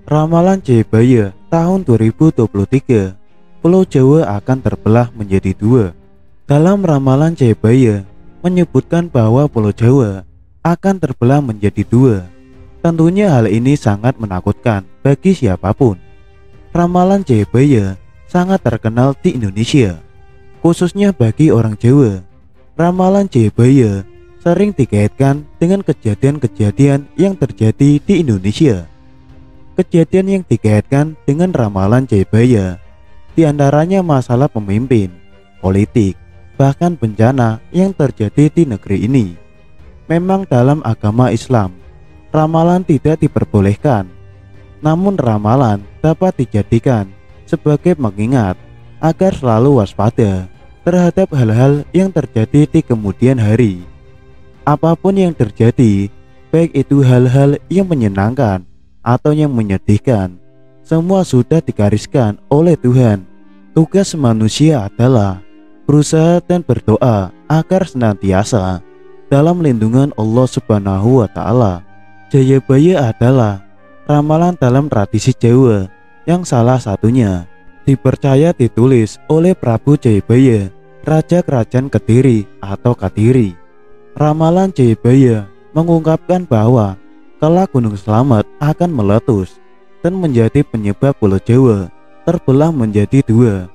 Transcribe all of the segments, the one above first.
Ramalan Jayabaya tahun 2023, Pulau Jawa akan terbelah menjadi dua. Dalam ramalan Jayabaya menyebutkan bahwa Pulau Jawa akan terbelah menjadi dua. Tentunya hal ini sangat menakutkan bagi siapapun. Ramalan Jayabaya sangat terkenal di Indonesia, khususnya bagi orang Jawa. Ramalan Jayabaya sering dikaitkan dengan kejadian-kejadian yang terjadi di Indonesia. Kejadian yang dikaitkan dengan ramalan Jayabaya diantaranya masalah pemimpin, politik, bahkan bencana yang terjadi di negeri ini. Memang dalam agama Islam, ramalan tidak diperbolehkan. Namun ramalan dapat dijadikan sebagai pengingat agar selalu waspada terhadap hal-hal yang terjadi di kemudian hari. Apapun yang terjadi, baik itu hal-hal yang menyenangkan atau yang menyedihkan, semua sudah digariskan oleh Tuhan. Tugas manusia adalah berusaha dan berdoa agar senantiasa dalam lindungan Allah Subhanahu wa Ta'ala. Jayabaya adalah ramalan dalam tradisi Jawa yang salah satunya dipercaya ditulis oleh Prabu Jayabaya, Raja Kerajaan Kediri atau Kadiri. Ramalan Jayabaya mengungkapkan bahwa kelak Gunung Slamet akan meletus dan menjadi penyebab Pulau Jawa terbelah menjadi dua.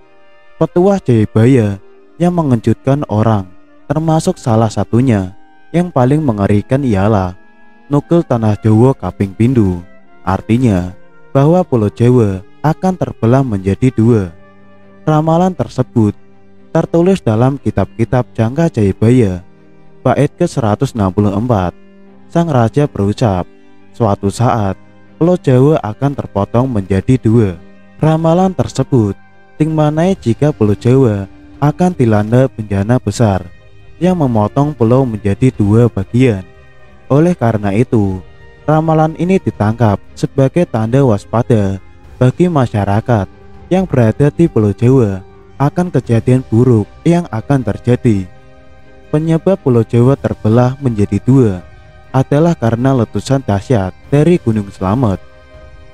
Petuah Jayabaya yang mengejutkan orang, termasuk salah satunya yang paling mengerikan ialah nukul tanah Jawa kaping pindho. Artinya bahwa Pulau Jawa akan terbelah menjadi dua. Ramalan tersebut tertulis dalam kitab-kitab Jangka Jayabaya. Bait ke-164, sang raja berucap, suatu saat Pulau Jawa akan terpotong menjadi dua. Ramalan tersebut dimana jika Pulau Jawa akan dilanda bencana besar yang memotong pulau menjadi dua bagian. Oleh karena itu, ramalan ini ditangkap sebagai tanda waspada bagi masyarakat yang berada di Pulau Jawa akan kejadian buruk yang akan terjadi. Penyebab Pulau Jawa terbelah menjadi dua adalah karena letusan dahsyat dari Gunung Slamet.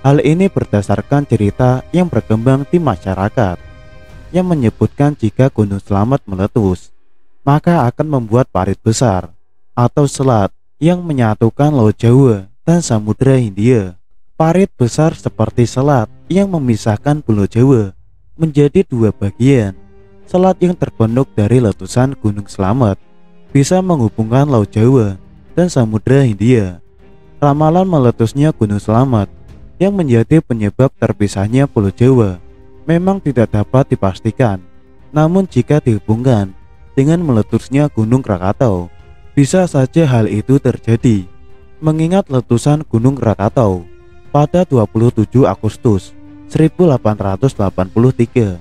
Hal ini berdasarkan cerita yang berkembang di masyarakat yang menyebutkan jika Gunung Slamet meletus, maka akan membuat parit besar atau selat yang menyatukan Laut Jawa dan Samudra Hindia. Parit besar seperti selat yang memisahkan Pulau Jawa menjadi dua bagian. Selat yang terbentuk dari letusan Gunung Slamet bisa menghubungkan Laut Jawa dan Samudra Hindia. Ramalan meletusnya Gunung Slamet yang menjadi penyebab terpisahnya Pulau Jawa memang tidak dapat dipastikan. Namun jika dihubungkan dengan meletusnya Gunung Krakatau, bisa saja hal itu terjadi. Mengingat letusan Gunung Krakatau pada 27 Agustus 1883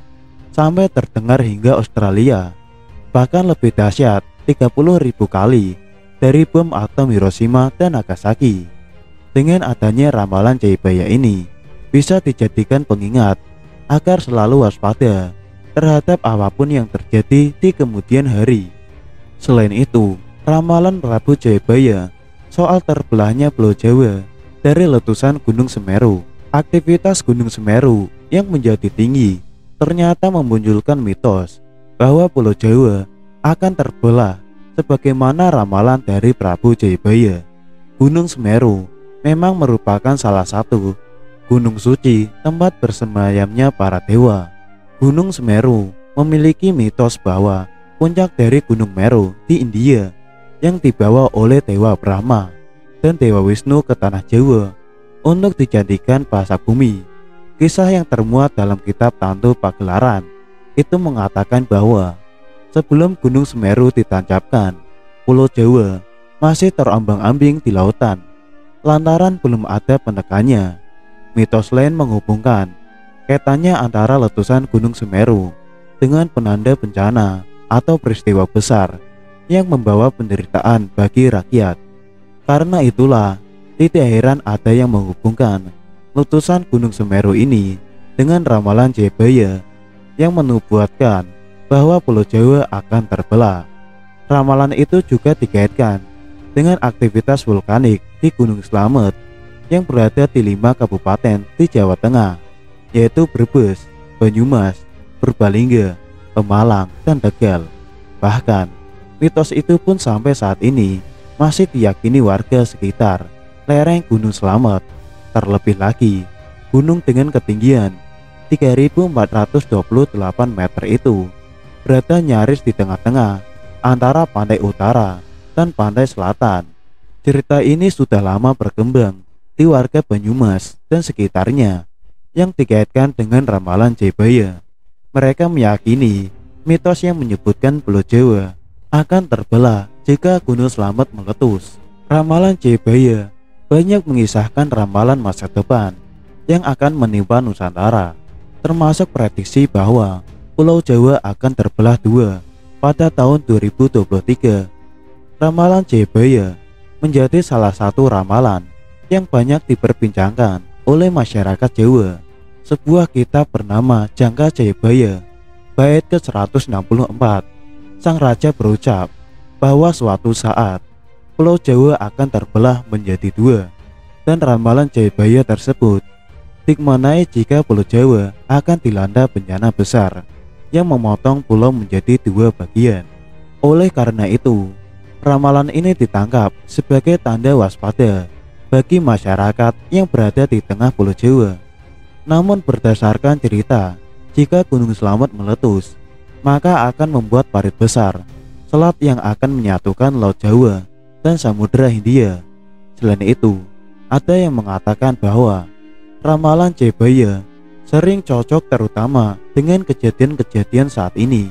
sampai terdengar hingga Australia, bahkan lebih dahsyat 30.000 kali dari bom atom Hiroshima dan Nagasaki. Dengan adanya ramalan Jayabaya ini bisa dijadikan pengingat agar selalu waspada terhadap apapun yang terjadi di kemudian hari. Selain itu, ramalan Prabu Jayabaya soal terbelahnya Pulau Jawa dari letusan Gunung Semeru, aktivitas Gunung Semeru yang menjadi tinggi ternyata memunculkan mitos bahwa Pulau Jawa akan terbelah sebagaimana ramalan dari Prabu Jayabaya. Gunung Semeru memang merupakan salah satu gunung suci tempat bersemayamnya para dewa. Gunung Semeru memiliki mitos bahwa puncak dari Gunung Meru di India yang dibawa oleh Dewa Brahma dan Dewa Wisnu ke tanah Jawa untuk dijadikan pasak bumi. Kisah yang termuat dalam kitab Tantu Pagelaran itu mengatakan bahwa sebelum Gunung Semeru ditancapkan, Pulau Jawa masih terombang-ambing di lautan lantaran belum ada penekannya. Mitos lain menghubungkan kaitannya antara letusan Gunung Semeru dengan penanda bencana atau peristiwa besar yang membawa penderitaan bagi rakyat. Karena itulah tidak heran ada yang menghubungkan letusan Gunung Semeru ini dengan ramalan Jayabaya yang menubuatkan bahwa Pulau Jawa akan terbelah. Ramalan itu juga dikaitkan dengan aktivitas vulkanik di Gunung Slamet yang berada di 5 kabupaten di Jawa Tengah, yaitu Brebes, Banyumas, Purbalingga, Pemalang, dan Tegal. Bahkan, mitos itu pun sampai saat ini masih diyakini warga sekitar lereng Gunung Slamet. Terlebih lagi, gunung dengan ketinggian 3.428 meter itu berada nyaris di tengah-tengah antara pantai utara dan pantai selatan. Cerita ini sudah lama berkembang di warga Banyumas dan sekitarnya yang dikaitkan dengan ramalan Jayabaya. Mereka meyakini mitos yang menyebutkan Pulau Jawa akan terbelah jika Gunung Slamet meletus. Ramalan Jayabaya banyak mengisahkan ramalan masa depan yang akan menimpa Nusantara, termasuk prediksi bahwa Pulau Jawa akan terbelah dua pada tahun 2023. Ramalan Jayabaya menjadi salah satu ramalan yang banyak diperbincangkan oleh masyarakat Jawa. Sebuah kitab bernama Jangka Jayabaya bait ke-164, sang raja berucap bahwa suatu saat Pulau Jawa akan terbelah menjadi dua, dan ramalan Jayabaya tersebut dimaknai jika Pulau Jawa akan dilanda bencana besar yang memotong pulau menjadi dua bagian. Oleh karena itu, ramalan ini ditangkap sebagai tanda waspada bagi masyarakat yang berada di tengah Pulau Jawa. Namun berdasarkan cerita, jika Gunung Slamet meletus, maka akan membuat parit besar, selat yang akan menyatukan Laut Jawa dan Samudra Hindia. Selain itu, ada yang mengatakan bahwa ramalan Jayabaya sering cocok terutama dengan kejadian-kejadian saat ini.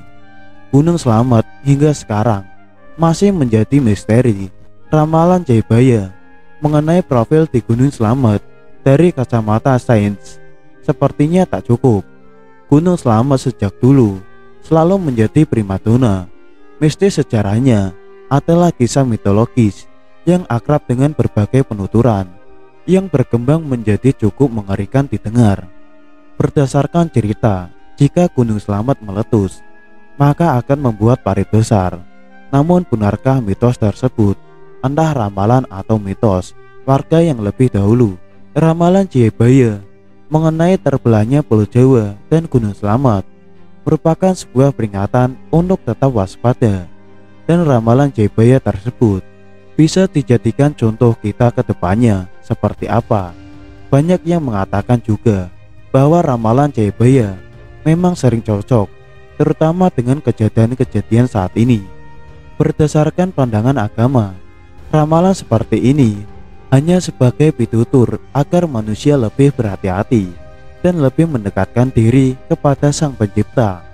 Gunung Slamet hingga sekarang masih menjadi misteri. Ramalan Jayabaya mengenai profil di Gunung Slamet dari kacamata sains sepertinya tak cukup. Gunung Slamet sejak dulu selalu menjadi primadona. Mistis sejarahnya adalah kisah mitologis yang akrab dengan berbagai penuturan yang berkembang menjadi cukup mengerikan didengar. Berdasarkan cerita, jika Gunung Slamet meletus, maka akan membuat parit besar. Namun benarkah mitos tersebut? Entah ramalan atau mitos warga yang lebih dahulu. Ramalan Jayabaya mengenai terbelahnya Pulau Jawa dan Gunung Slamet merupakan sebuah peringatan untuk tetap waspada, dan ramalan Jayabaya tersebut bisa dijadikan contoh kita ke depannya seperti apa. Banyak yang mengatakan juga bahwa ramalan Jayabaya memang sering cocok, terutama dengan kejadian-kejadian saat ini. Berdasarkan pandangan agama, ramalan seperti ini hanya sebagai pitutur agar manusia lebih berhati-hati dan lebih mendekatkan diri kepada Sang Pencipta.